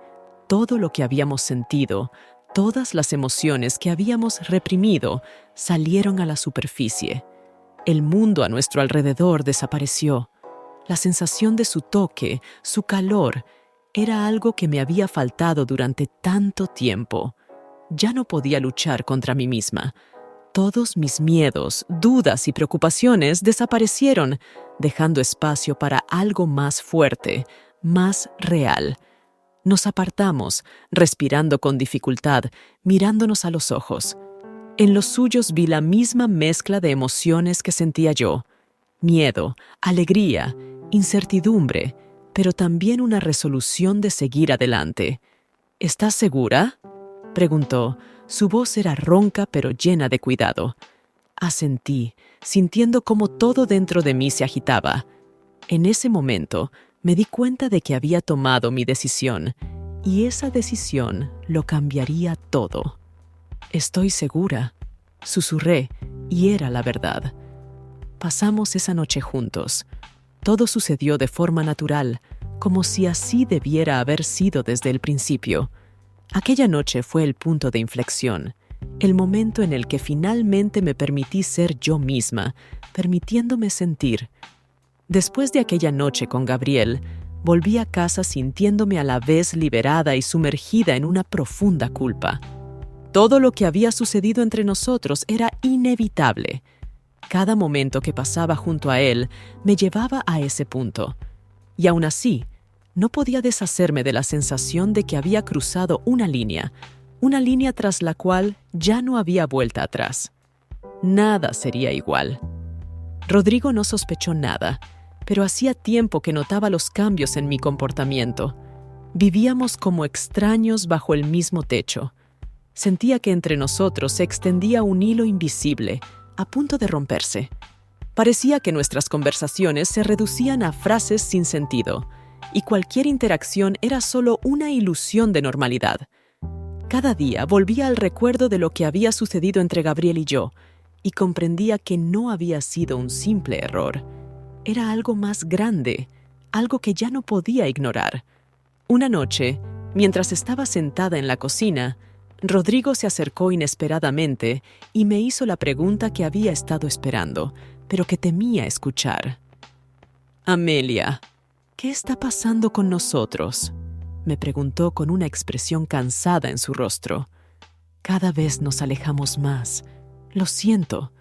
todo lo que habíamos sentido, todas las emociones que habíamos reprimido, salieron a la superficie. El mundo a nuestro alrededor desapareció. La sensación de su toque, su calor, era algo que me había faltado durante tanto tiempo. Ya no podía luchar contra mí misma. Todos mis miedos, dudas y preocupaciones desaparecieron, dejando espacio para algo más fuerte, más real. Nos apartamos, respirando con dificultad, mirándonos a los ojos. En los suyos vi la misma mezcla de emociones que sentía yo: miedo, alegría, incertidumbre, pero también una resolución de seguir adelante. «¿Estás segura?», preguntó. Su voz era ronca pero llena de cuidado. Asentí, sintiendo cómo todo dentro de mí se agitaba. En ese momento me di cuenta de que había tomado mi decisión, y esa decisión lo cambiaría todo. «Estoy segura», susurré, y era la verdad. Pasamos esa noche juntos. Todo sucedió de forma natural, como si así debiera haber sido desde el principio. Aquella noche fue el punto de inflexión, el momento en el que finalmente me permití ser yo misma, permitiéndome sentir. Después de aquella noche con Gabriel, volví a casa sintiéndome a la vez liberada y sumergida en una profunda culpa. Todo lo que había sucedido entre nosotros era inevitable. Cada momento que pasaba junto a él me llevaba a ese punto. Y aún así, no podía deshacerme de la sensación de que había cruzado una línea tras la cual ya no había vuelta atrás. Nada sería igual. Rodrigo no sospechó nada, pero hacía tiempo que notaba los cambios en mi comportamiento. Vivíamos como extraños bajo el mismo techo. Sentía que entre nosotros se extendía un hilo invisible, a punto de romperse. Parecía que nuestras conversaciones se reducían a frases sin sentido, y cualquier interacción era solo una ilusión de normalidad. Cada día volvía al recuerdo de lo que había sucedido entre Gabriel y yo, y comprendía que no había sido un simple error. Era algo más grande, algo que ya no podía ignorar. Una noche, mientras estaba sentada en la cocina, Rodrigo se acercó inesperadamente y me hizo la pregunta que había estado esperando, pero que temía escuchar. «Amelia, ¿qué está pasando con nosotros?», me preguntó con una expresión cansada en su rostro. «Cada vez nos alejamos más. Lo siento».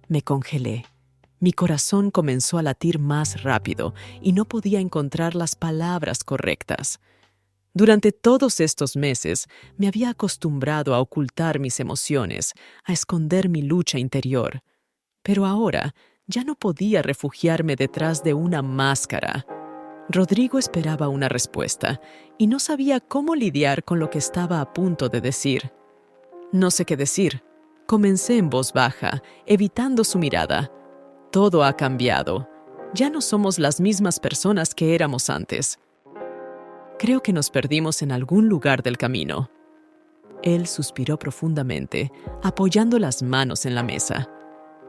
Me congelé. Mi corazón comenzó a latir más rápido y no podía encontrar las palabras correctas. Durante todos estos meses me había acostumbrado a ocultar mis emociones, a esconder mi lucha interior. Pero ahora ya no podía refugiarme detrás de una máscara. Rodrigo esperaba una respuesta y no sabía cómo lidiar con lo que estaba a punto de decir. No sé qué decir. Comencé en voz baja, evitando su mirada. Todo ha cambiado. Ya no somos las mismas personas que éramos antes. Creo que nos perdimos en algún lugar del camino. Él suspiró profundamente, apoyando las manos en la mesa.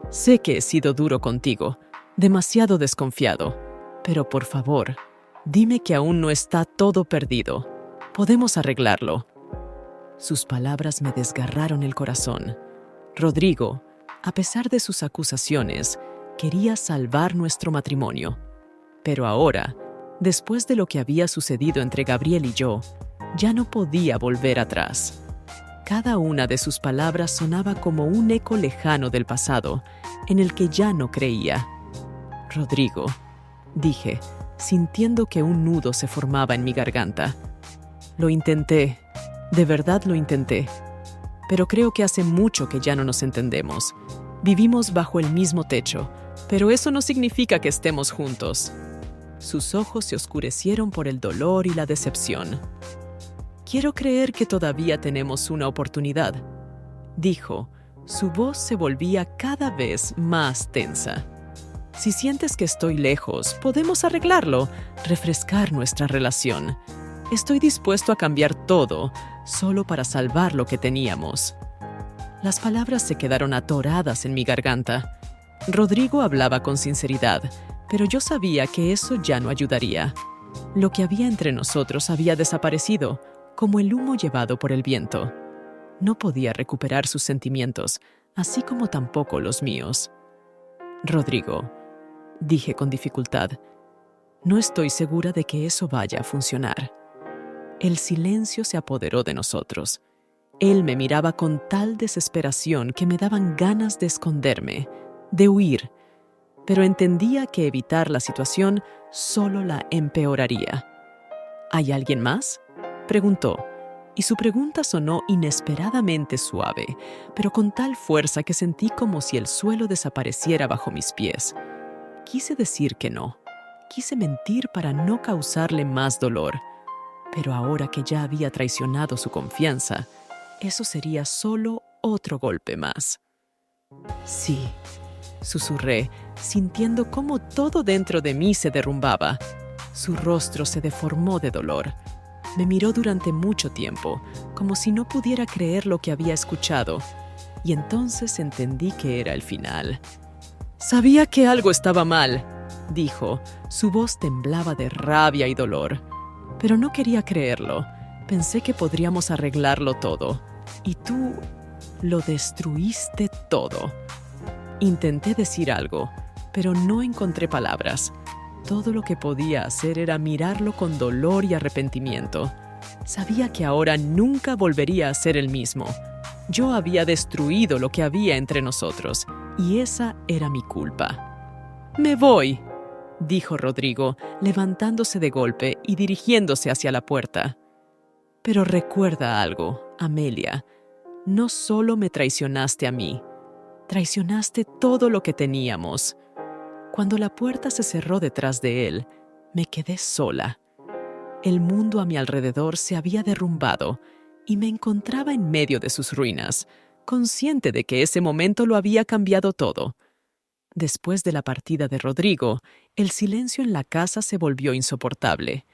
Sé que he sido duro contigo, demasiado desconfiado, pero por favor, dime que aún no está todo perdido. Podemos arreglarlo. Sus palabras me desgarraron el corazón. Rodrigo, a pesar de sus acusaciones, quería salvar nuestro matrimonio. Pero ahora, después de lo que había sucedido entre Gabriel y yo, ya no podía volver atrás. Cada una de sus palabras sonaba como un eco lejano del pasado, en el que ya no creía. «Rodrigo», dije, sintiendo que un nudo se formaba en mi garganta. «Lo intenté, de verdad lo intenté. Pero creo que hace mucho que ya no nos entendemos. Vivimos bajo el mismo techo, pero eso no significa que estemos juntos». Sus ojos se oscurecieron por el dolor y la decepción. «Quiero creer que todavía tenemos una oportunidad», dijo. Su voz se volvía cada vez más tensa. «Si sientes que estoy lejos, podemos arreglarlo, refrescar nuestra relación. Estoy dispuesto a cambiar todo, solo para salvar lo que teníamos». Las palabras se quedaron atoradas en mi garganta. Rodrigo hablaba con sinceridad, pero yo sabía que eso ya no ayudaría. Lo que había entre nosotros había desaparecido, como el humo llevado por el viento. No podía recuperar sus sentimientos, así como tampoco los míos. «Rodrigo», dije con dificultad, «no estoy segura de que eso vaya a funcionar». El silencio se apoderó de nosotros. Él me miraba con tal desesperación que me daban ganas de esconderme, de huir, pero entendía que evitar la situación solo la empeoraría. «¿Hay alguien más?», preguntó, y su pregunta sonó inesperadamente suave, pero con tal fuerza que sentí como si el suelo desapareciera bajo mis pies. Quise decir que no. Quise mentir para no causarle más dolor. Pero ahora que ya había traicionado su confianza, eso sería solo otro golpe más. «Sí», susurré, sintiendo cómo todo dentro de mí se derrumbaba. Su rostro se deformó de dolor. Me miró durante mucho tiempo, como si no pudiera creer lo que había escuchado, y entonces entendí que era el final. Sabía que algo estaba mal, dijo. Su voz temblaba de rabia y dolor. Pero no quería creerlo. Pensé que podríamos arreglarlo todo. Y tú lo destruiste todo. Intenté decir algo, pero no encontré palabras. Todo lo que podía hacer era mirarlo con dolor y arrepentimiento. Sabía que ahora nunca volvería a ser el mismo. Yo había destruido lo que había entre nosotros, y esa era mi culpa. «Me voy», dijo Rodrigo, levantándose de golpe y dirigiéndose hacia la puerta. «Pero recuerda algo, Amelia. No solo me traicionaste a mí, traicionaste todo lo que teníamos». Cuando la puerta se cerró detrás de él, me quedé sola. El mundo a mi alrededor se había derrumbado y me encontraba en medio de sus ruinas, consciente de que ese momento lo había cambiado todo. Después de la partida de Rodrigo, el silencio en la casa se volvió insoportable.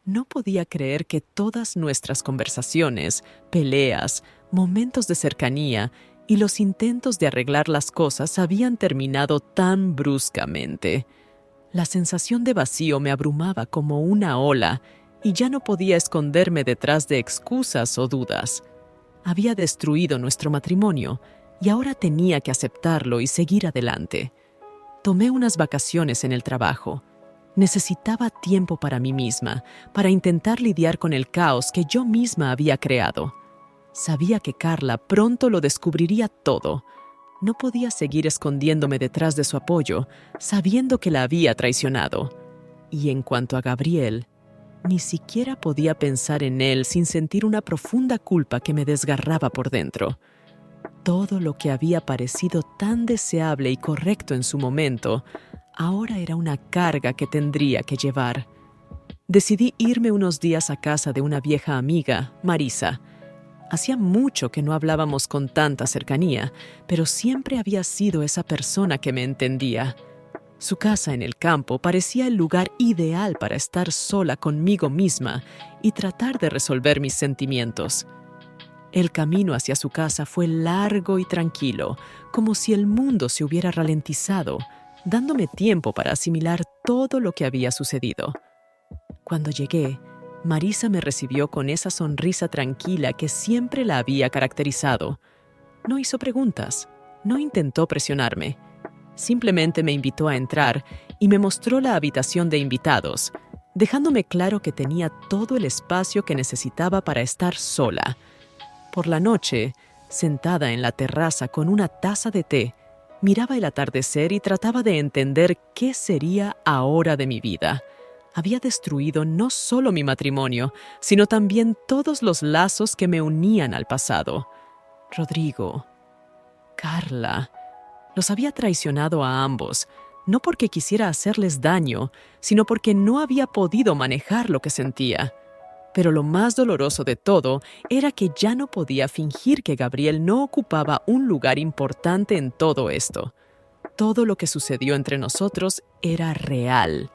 No podía creer que todas nuestras conversaciones, peleas, momentos de cercanía y los intentos de arreglar las cosas habían terminado tan bruscamente. La sensación de vacío me abrumaba como una ola y ya no podía esconderme detrás de excusas o dudas. Había destruido nuestro matrimonio y ahora tenía que aceptarlo y seguir adelante. Tomé unas vacaciones en el trabajo. Necesitaba tiempo para mí misma, para intentar lidiar con el caos que yo misma había creado. Sabía que Carla pronto lo descubriría todo. No podía seguir escondiéndome detrás de su apoyo, sabiendo que la había traicionado. Y en cuanto a Gabriel, ni siquiera podía pensar en él sin sentir una profunda culpa que me desgarraba por dentro. Todo lo que había parecido tan deseable y correcto en su momento, ahora era una carga que tendría que llevar. Decidí irme unos días a casa de una vieja amiga, Marisa. Hacía mucho que no hablábamos con tanta cercanía, pero siempre había sido esa persona que me entendía. Su casa en el campo parecía el lugar ideal para estar sola conmigo misma y tratar de resolver mis sentimientos. El camino hacia su casa fue largo y tranquilo, como si el mundo se hubiera ralentizado, dándome tiempo para asimilar todo lo que había sucedido. Cuando llegué, Marisa me recibió con esa sonrisa tranquila que siempre la había caracterizado. No hizo preguntas, no intentó presionarme. Simplemente me invitó a entrar y me mostró la habitación de invitados, dejándome claro que tenía todo el espacio que necesitaba para estar sola. Por la noche, sentada en la terraza con una taza de té, miraba el atardecer y trataba de entender qué sería ahora de mi vida. Había destruido no solo mi matrimonio, sino también todos los lazos que me unían al pasado. Rodrigo, Carla, los había traicionado a ambos, no porque quisiera hacerles daño, sino porque no había podido manejar lo que sentía. Pero lo más doloroso de todo era que ya no podía fingir que Gabriel no ocupaba un lugar importante en todo esto. Todo lo que sucedió entre nosotros era real.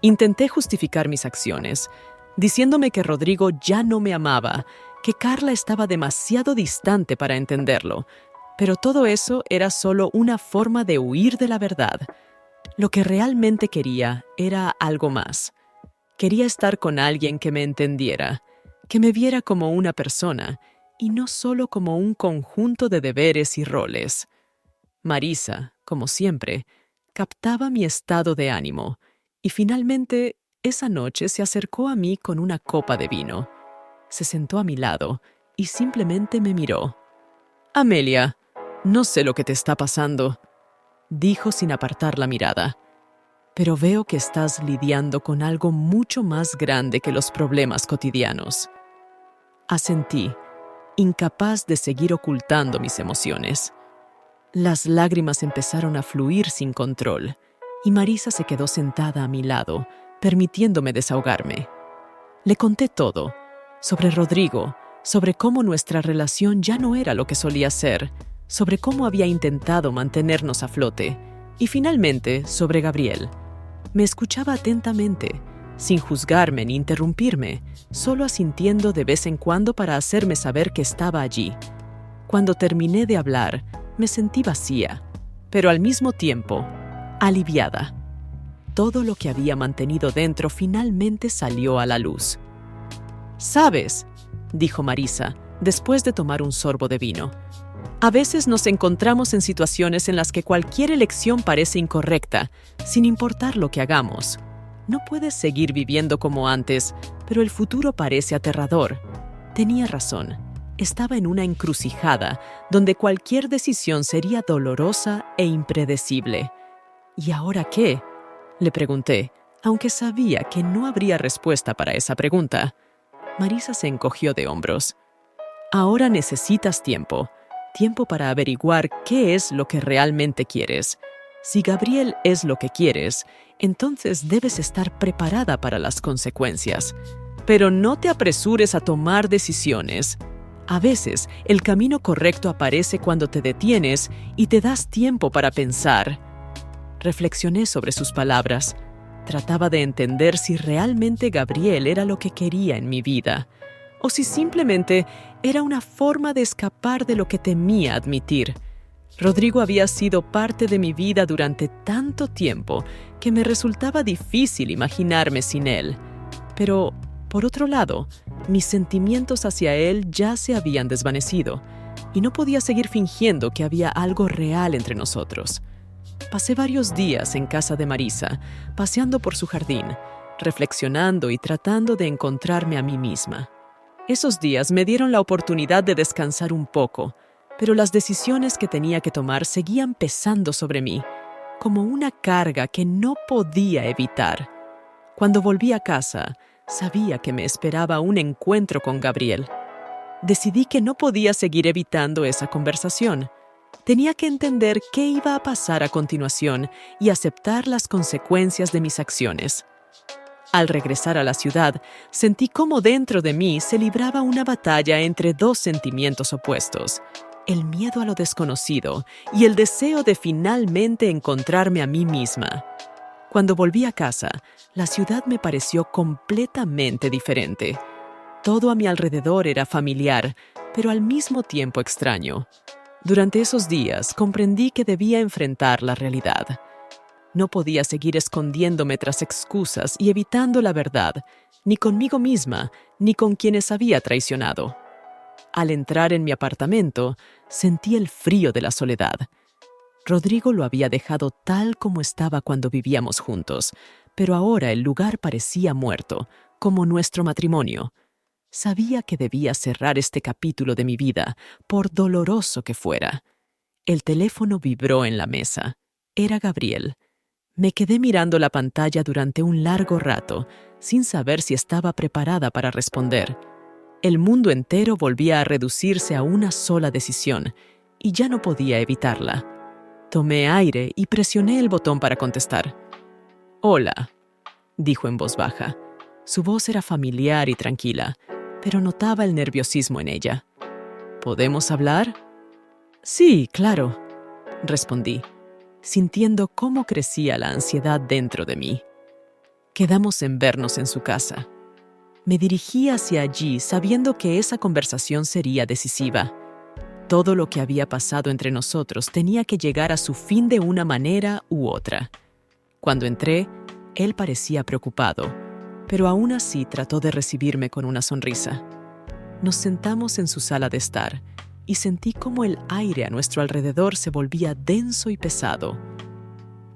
Intenté justificar mis acciones, diciéndome que Rodrigo ya no me amaba, que Carla estaba demasiado distante para entenderlo, pero todo eso era solo una forma de huir de la verdad. Lo que realmente quería era algo más. Quería estar con alguien que me entendiera, que me viera como una persona y no solo como un conjunto de deberes y roles. Marisa, como siempre, captaba mi estado de ánimo y finalmente esa noche se acercó a mí con una copa de vino. Se sentó a mi lado y simplemente me miró. «Amelia, no sé lo que te está pasando», dijo sin apartar la mirada. «Pero veo que estás lidiando con algo mucho más grande que los problemas cotidianos». Asentí, incapaz de seguir ocultando mis emociones. Las lágrimas empezaron a fluir sin control, y Marisa se quedó sentada a mi lado, permitiéndome desahogarme. Le conté todo, sobre Rodrigo, sobre cómo nuestra relación ya no era lo que solía ser, sobre cómo había intentado mantenernos a flote, y finalmente sobre Gabriel. Me escuchaba atentamente, sin juzgarme ni interrumpirme, solo asintiendo de vez en cuando para hacerme saber que estaba allí. Cuando terminé de hablar, me sentí vacía. pero al mismo tiempo, aliviada. Todo lo que había mantenido dentro finalmente salió a la luz. «¿Sabes?», dijo Marisa, después de tomar un sorbo de vino. «A veces nos encontramos en situaciones en las que cualquier elección parece incorrecta, sin importar lo que hagamos. No puedes seguir viviendo como antes, pero el futuro parece aterrador». Tenía razón. Estaba en una encrucijada donde cualquier decisión sería dolorosa e impredecible. «¿Y ahora qué?», le pregunté, aunque sabía que no habría respuesta para esa pregunta. Marisa se encogió de hombros. «Ahora necesitas tiempo para averiguar qué es lo que realmente quieres. Si Gabriel es lo que quieres, entonces debes estar preparada para las consecuencias. Pero no te apresures a tomar decisiones. A veces, el camino correcto aparece cuando te detienes y te das tiempo para pensar». Reflexioné sobre sus palabras. Trataba de entender si realmente Gabriel era lo que quería en mi vida, o si simplemente era una forma de escapar de lo que temía admitir. Rodrigo había sido parte de mi vida durante tanto tiempo que me resultaba difícil imaginarme sin él. Pero, por otro lado, mis sentimientos hacia él ya se habían desvanecido, y no podía seguir fingiendo que había algo real entre nosotros. Pasé varios días en casa de Marisa, paseando por su jardín, reflexionando y tratando de encontrarme a mí misma. Esos días me dieron la oportunidad de descansar un poco, pero las decisiones que tenía que tomar seguían pesando sobre mí, como una carga que no podía evitar. Cuando volví a casa, sabía que me esperaba un encuentro con Gabriel. Decidí que no podía seguir evitando esa conversación. Tenía que entender qué iba a pasar a continuación y aceptar las consecuencias de mis acciones. Al regresar a la ciudad, sentí cómo dentro de mí se libraba una batalla entre dos sentimientos opuestos: el miedo a lo desconocido y el deseo de finalmente encontrarme a mí misma. Cuando volví a casa, la ciudad me pareció completamente diferente. Todo a mi alrededor era familiar, pero al mismo tiempo extraño. Durante esos días comprendí que debía enfrentar la realidad. No podía seguir escondiéndome tras excusas y evitando la verdad, ni conmigo misma, ni con quienes había traicionado. Al entrar en mi apartamento, sentí el frío de la soledad. Rodrigo lo había dejado tal como estaba cuando vivíamos juntos, pero ahora el lugar parecía muerto, como nuestro matrimonio. Sabía que debía cerrar este capítulo de mi vida, por doloroso que fuera. El teléfono vibró en la mesa. Era Gabriel. Me quedé mirando la pantalla durante un largo rato, sin saber si estaba preparada para responder. El mundo entero volvía a reducirse a una sola decisión, y ya no podía evitarla. Tomé aire y presioné el botón para contestar. «Hola», dijo en voz baja. Su voz era familiar y tranquila, pero notaba el nerviosismo en ella. «¿Podemos hablar?» «Sí, claro», respondí, sintiendo cómo crecía la ansiedad dentro de mí. Quedamos en vernos en su casa. Me dirigí hacia allí sabiendo que esa conversación sería decisiva. Todo lo que había pasado entre nosotros tenía que llegar a su fin de una manera u otra. Cuando entré, él parecía preocupado, pero aún así trató de recibirme con una sonrisa. Nos sentamos en su sala de estar y sentí cómo el aire a nuestro alrededor se volvía denso y pesado.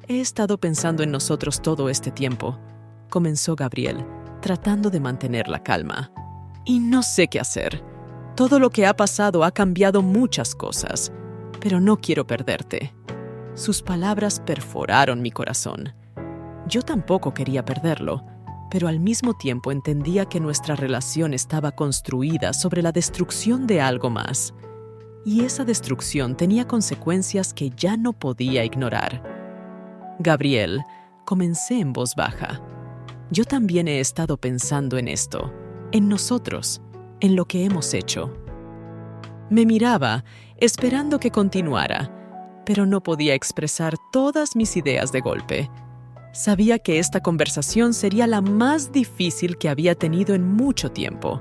«He estado pensando en nosotros todo este tiempo», comenzó Gabriel, tratando de mantener la calma. «Y no sé qué hacer. Todo lo que ha pasado ha cambiado muchas cosas, pero no quiero perderte». Sus palabras perforaron mi corazón. Yo tampoco quería perderlo, pero al mismo tiempo entendía que nuestra relación estaba construida sobre la destrucción de algo más. Y esa destrucción tenía consecuencias que ya no podía ignorar. «Gabriel», comencé en voz baja, «yo también he estado pensando en esto, en nosotros, en lo que hemos hecho». Me miraba, esperando que continuara, pero no podía expresar todas mis ideas de golpe. Sabía que esta conversación sería la más difícil que había tenido en mucho tiempo.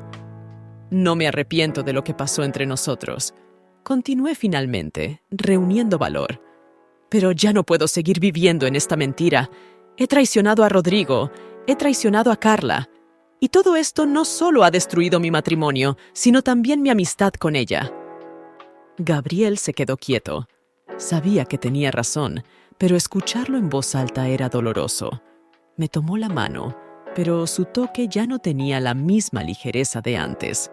«No me arrepiento de lo que pasó entre nosotros», continué finalmente, reuniendo valor. Pero ya no puedo seguir viviendo en esta mentira. He traicionado a Rodrigo, he traicionado a Carla. Y todo esto no solo ha destruido mi matrimonio, sino también mi amistad con ella. Gabriel se quedó quieto. Sabía que tenía razón, pero escucharlo en voz alta era doloroso. Me tomó la mano, pero su toque ya no tenía la misma ligereza de antes.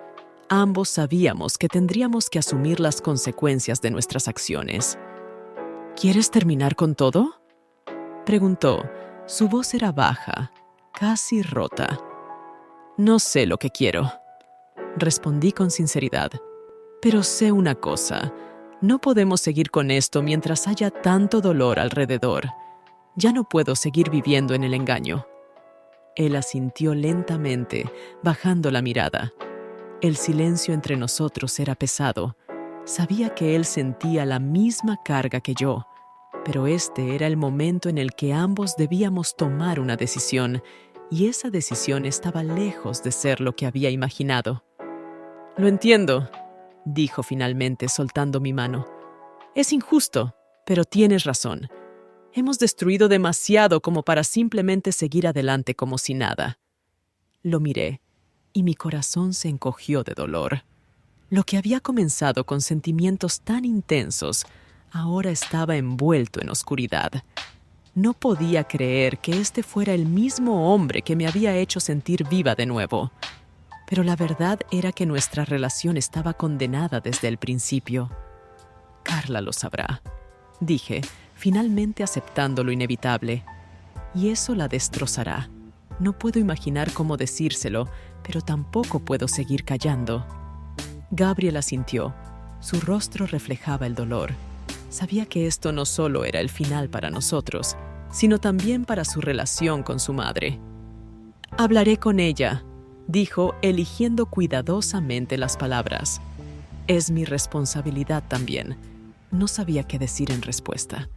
Ambos sabíamos que tendríamos que asumir las consecuencias de nuestras acciones. ¿Quieres terminar con todo?, preguntó. Su voz era baja, casi rota. No sé lo que quiero, respondí con sinceridad. Pero sé una cosa, no podemos seguir con esto mientras haya tanto dolor alrededor. Ya no puedo seguir viviendo en el engaño. Él asintió lentamente, bajando la mirada. El silencio entre nosotros era pesado. Sabía que él sentía la misma carga que yo, pero este era el momento en el que ambos debíamos tomar una decisión, y esa decisión estaba lejos de ser lo que había imaginado. «Lo entiendo», dijo finalmente, soltando mi mano. «Es injusto, pero tienes razón. Hemos destruido demasiado como para simplemente seguir adelante como si nada». Lo miré, y mi corazón se encogió de dolor. Lo que había comenzado con sentimientos tan intensos, ahora estaba envuelto en oscuridad. No podía creer que este fuera el mismo hombre que me había hecho sentir viva de nuevo. Pero la verdad era que nuestra relación estaba condenada desde el principio. «Carla lo sabrá», dije, finalmente aceptando lo inevitable. «Y eso la destrozará. No puedo imaginar cómo decírselo, pero tampoco puedo seguir callando». Gabriel asintió. Su rostro reflejaba el dolor. Sabía que esto no solo era el final para nosotros, sino también para su relación con su madre. «Hablaré con ella», dijo, eligiendo cuidadosamente las palabras. «Es mi responsabilidad también». No sabía qué decir en respuesta.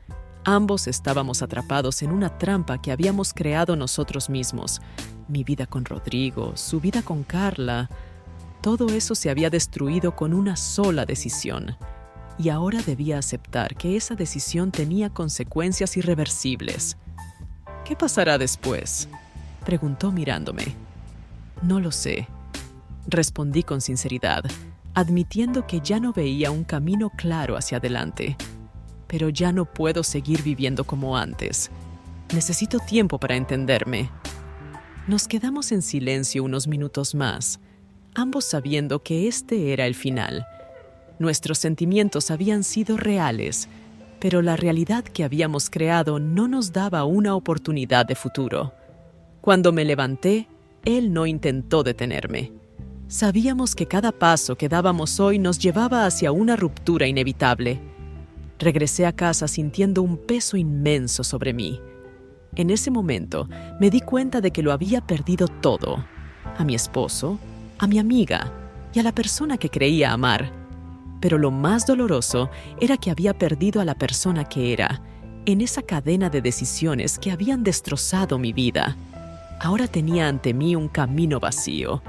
Ambos estábamos atrapados en una trampa que habíamos creado nosotros mismos. Mi vida con Rodrigo, su vida con Carla. Todo eso se había destruido con una sola decisión. Y ahora debía aceptar que esa decisión tenía consecuencias irreversibles. «¿Qué pasará después?», preguntó mirándome. «No lo sé», respondí con sinceridad, admitiendo que ya no veía un camino claro hacia adelante. «Pero ya no puedo seguir viviendo como antes. Necesito tiempo para entenderme». Nos quedamos en silencio unos minutos más, ambos sabiendo que este era el final. Nuestros sentimientos habían sido reales, pero la realidad que habíamos creado no nos daba una oportunidad de futuro. Cuando me levanté, él no intentó detenerme. Sabíamos que cada paso que dábamos hoy nos llevaba hacia una ruptura inevitable. Regresé a casa sintiendo un peso inmenso sobre mí. En ese momento me di cuenta de que lo había perdido todo: a mi esposo, a mi amiga y a la persona que creía amar. Pero lo más doloroso era que había perdido a la persona que era, en esa cadena de decisiones que habían destrozado mi vida. Ahora tenía ante mí un camino vacío.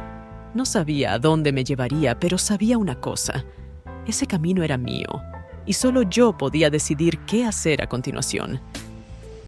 No sabía a dónde me llevaría, pero sabía una cosa: ese camino era mío, y solo yo podía decidir qué hacer a continuación.